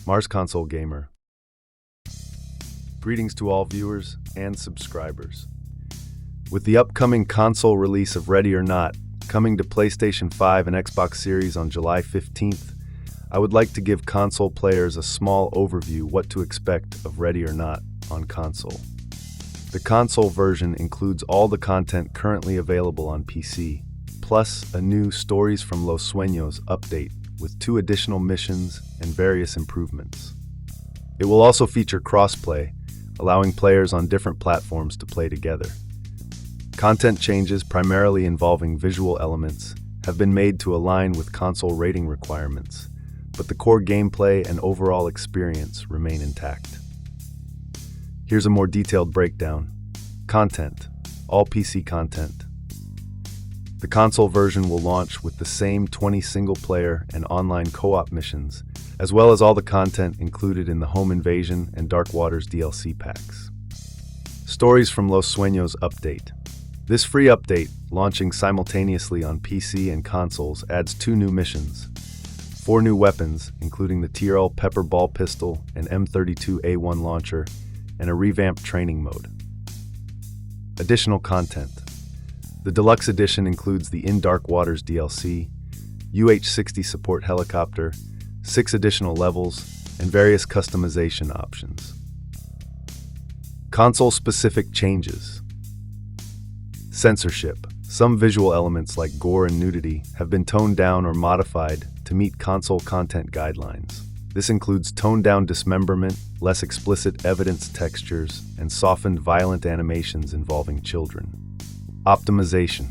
marsconsolegamer. Greetings to all viewers and subscribers. With the upcoming console release of Ready or Not, coming to PlayStation 5 and Xbox Series on July 15th, I would like to give console players a small overview what to expect of Ready or Not on console. The console version includes all the content currently available on PC, plus a new Stories from Los Sueños update with 2 additional missions and various improvements. It will also feature crossplay, allowing players on different platforms to play together. Content changes, primarily involving visual elements, have been made to align with console rating requirements, but the core gameplay and overall experience remain intact. Here's a more detailed breakdown. Content. All PC content. The console version will launch with the same 20 single-player and online co-op missions, as well as all the content included in the Home Invasion and Dark Waters DLC packs. Stories from Los Sueños update. This free update, launching simultaneously on PC and consoles, adds 2 new missions, 4 new weapons, including the TRL Pepper Ball Pistol and M32A1 launcher, and a revamped training mode. Additional content. The Deluxe Edition includes the In Dark Waters DLC, UH-60 support helicopter, 6 additional levels, and various customization options. Console-specific changes. Censorship. Some visual elements like gore and nudity have been toned down or modified to meet console content guidelines. This includes toned-down dismemberment, less explicit evidence textures, and softened violent animations involving children. Optimization.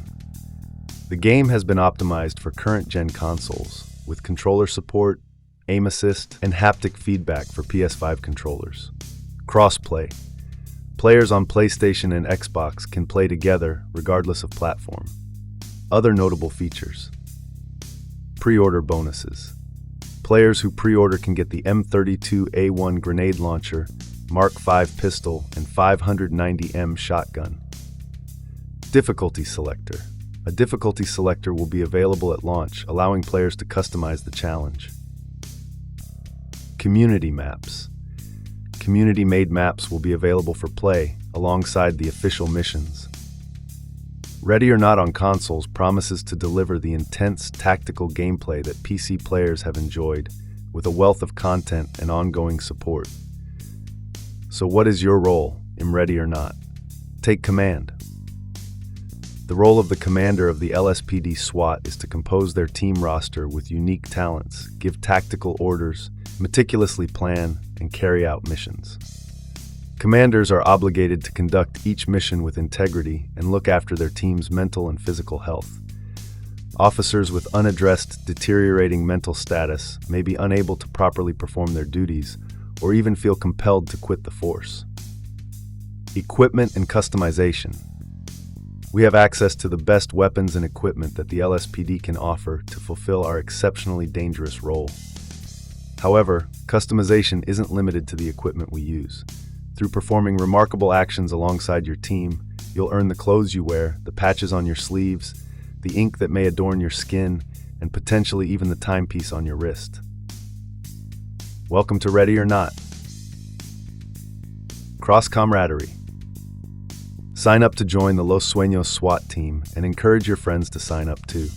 The game has been optimized for current-gen consoles, with controller support, aim assist, and haptic feedback for PS5 controllers. Crossplay. Players on PlayStation and Xbox can play together regardless of platform. Other notable features. Pre-order bonuses. Players who pre-order can get the M32A1 grenade launcher, Mark V pistol, and 590M shotgun. Difficulty selector. A difficulty selector will be available at launch, allowing players to customize the challenge. Community maps. Community-made maps will be available for play, alongside the official missions. Ready or Not on consoles promises to deliver the intense, tactical gameplay that PC players have enjoyed, with a wealth of content and ongoing support. So what is your role in Ready or Not? Take command. The role of the commander of the LSPD SWAT is to compose their team roster with unique talents, give tactical orders, meticulously plan, and carry out missions. Commanders are obligated to conduct each mission with integrity and look after their team's mental and physical health. Officers with unaddressed, deteriorating mental status may be unable to properly perform their duties or even feel compelled to quit the force. Equipment and customization. We have access to the best weapons and equipment that the LSPD can offer to fulfill our exceptionally dangerous role. However, customization isn't limited to the equipment we use. Through performing remarkable actions alongside your team, you'll earn the clothes you wear, the patches on your sleeves, the ink that may adorn your skin, and potentially even the timepiece on your wrist. Welcome to Ready or Not. Cross camaraderie. Sign up to join the Los Sueños SWAT team and encourage your friends to sign up too.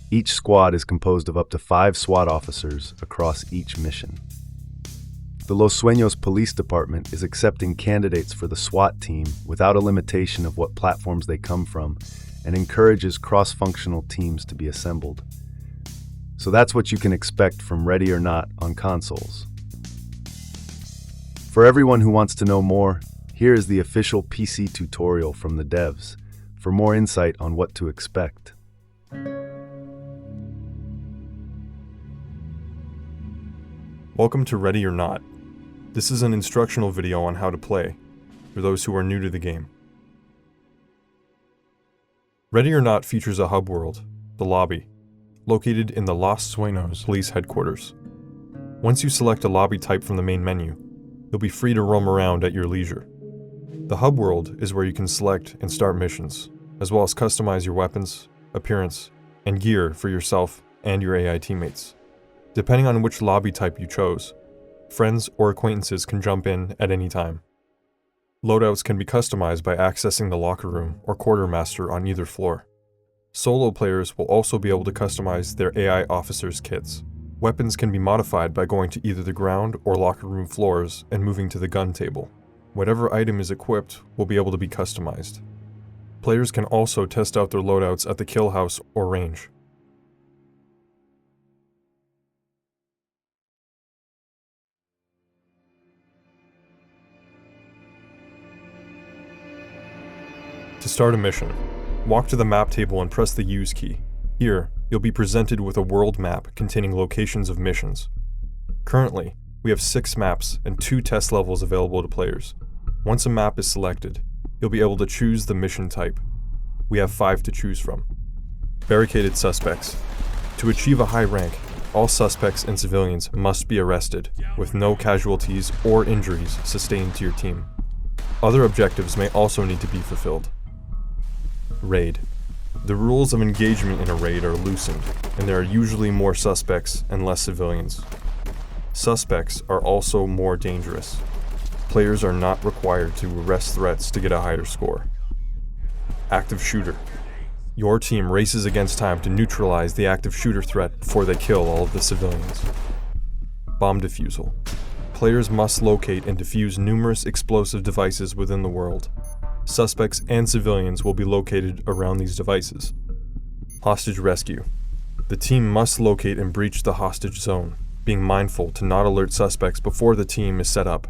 Each squad is composed of up to 5 SWAT officers across each mission. The Los Sueños Police Department is accepting candidates for the SWAT team without a limitation of what platforms they come from, and encourages cross-functional teams to be assembled. So that's what you can expect from Ready or Not on consoles. For everyone who wants to know more, here is the official PC tutorial from the devs for more insight on what to expect. Welcome to Ready or Not. This is an instructional video on how to play, for those who are new to the game. Ready or Not features a hub world, the lobby, located in the Los Sueños Police Headquarters. Once you select a lobby type from the main menu, you'll be free to roam around at your leisure. The hub world is where you can select and start missions, as well as customize your weapons, appearance, and gear for yourself and your AI teammates. Depending on which lobby type you chose, Friends or acquaintances can jump in at any time. Loadouts can be customized by accessing the locker room or quartermaster on either floor. Solo players will also be able to customize their AI officers' kits. Weapons can be modified by going to either the ground or locker room floors and moving to the gun table. Whatever item is equipped will be able to be customized. Players can also test out their loadouts at the kill house or range. To start a mission, walk to the map table and press the Use key. Here, you'll be presented with a world map containing locations of missions. Currently, we have 6 maps and 2 test levels available to players. Once a map is selected, you'll be able to choose the mission type. We have 5 to choose from. Barricaded suspects. To achieve a high rank, all suspects and civilians must be arrested, with no casualties or injuries sustained to your team. Other objectives may also need to be fulfilled. Raid. The rules of engagement in a raid are loosened, and there are usually more suspects and less civilians. Suspects are also more dangerous. Players are not required to arrest threats to get a higher score. Active shooter. Your team races against time to neutralize the active shooter threat before they kill all of the civilians. Bomb defusal. Players must locate and defuse numerous explosive devices within the world. Suspects and civilians will be located around these devices. Hostage rescue. The team must locate and breach the hostage zone, being mindful to not alert suspects before the team is set up.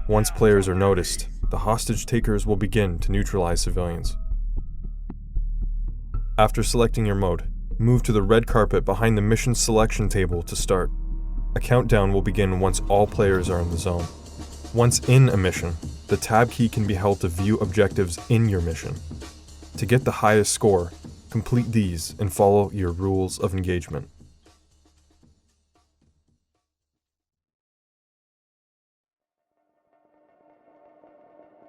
Once players are noticed, the hostage takers will begin to neutralize civilians. After selecting your mode, move to the red carpet behind the mission selection table to start. A countdown will begin once all players are in the zone. Once in a mission, the tab key can be held to view objectives in your mission. To get the highest score, complete these and follow your rules of engagement.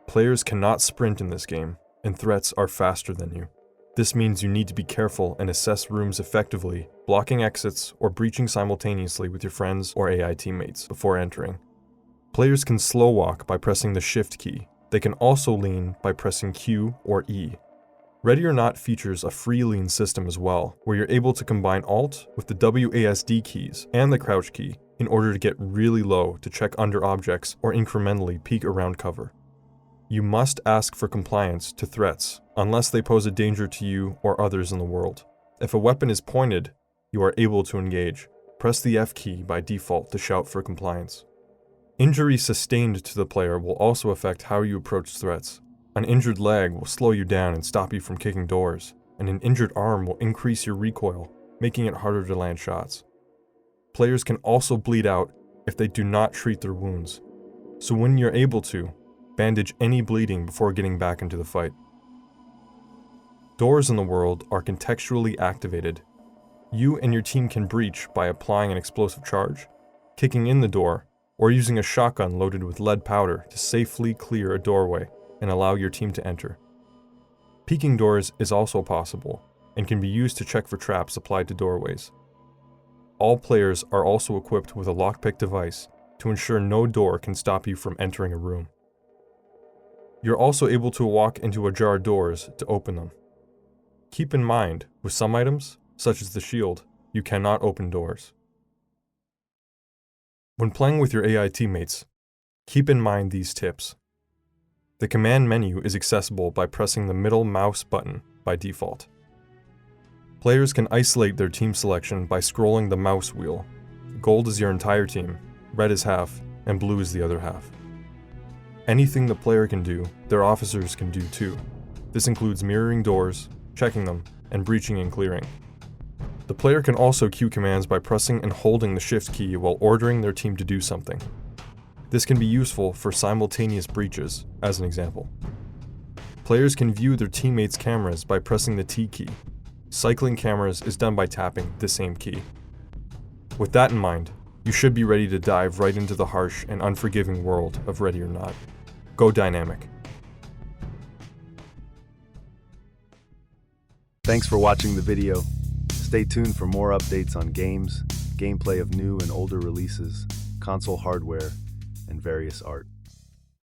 Players cannot sprint in this game, and threats are faster than you. This means you need to be careful and assess rooms effectively, blocking exits or breaching simultaneously with your friends or AI teammates before entering. Players can slow walk by pressing the Shift key. They can also lean by pressing Q or E. Ready or Not features a free lean system as well, where you're able to combine Alt with the WASD keys and the crouch key in order to get really low to check under objects or incrementally peek around cover. You must ask for compliance to threats, unless they pose a danger to you or others in the world. If a weapon is pointed, you are able to engage. Press the F key by default to shout for compliance. Injury sustained to the player will also affect how you approach threats. An injured leg will slow you down and stop you from kicking doors, and an injured arm will increase your recoil, making it harder to land shots. Players can also bleed out if they do not treat their wounds, so when you're able to, bandage any bleeding before getting back into the fight. Doors in the world are contextually activated. You and your team can breach by applying an explosive charge, kicking in the door, or using a shotgun loaded with lead powder to safely clear a doorway and allow your team to enter. Peeking doors is also possible, and can be used to check for traps applied to doorways. All players are also equipped with a lockpick device to ensure no door can stop you from entering a room. You're also able to walk into ajar doors to open them. Keep in mind, with some items, such as the shield, you cannot open doors. When playing with your AI teammates, keep in mind these tips. The command menu is accessible by pressing the middle mouse button by default. Players can isolate their team selection by scrolling the mouse wheel. Gold is your entire team, red is half, and blue is the other half. Anything the player can do, their officers can do too. This includes mirroring doors, checking them, and breaching and clearing. The player can also queue commands by pressing and holding the Shift key while ordering their team to do something. This can be useful for simultaneous breaches, as an example. Players can view their teammates' cameras by pressing the T key. Cycling cameras is done by tapping the same key. With that in mind, you should be ready to dive right into the harsh and unforgiving world of Ready or Not. Go dynamic. Thanks for watching the video. Stay tuned for more updates on games, gameplay of new and older releases, console hardware, and various art.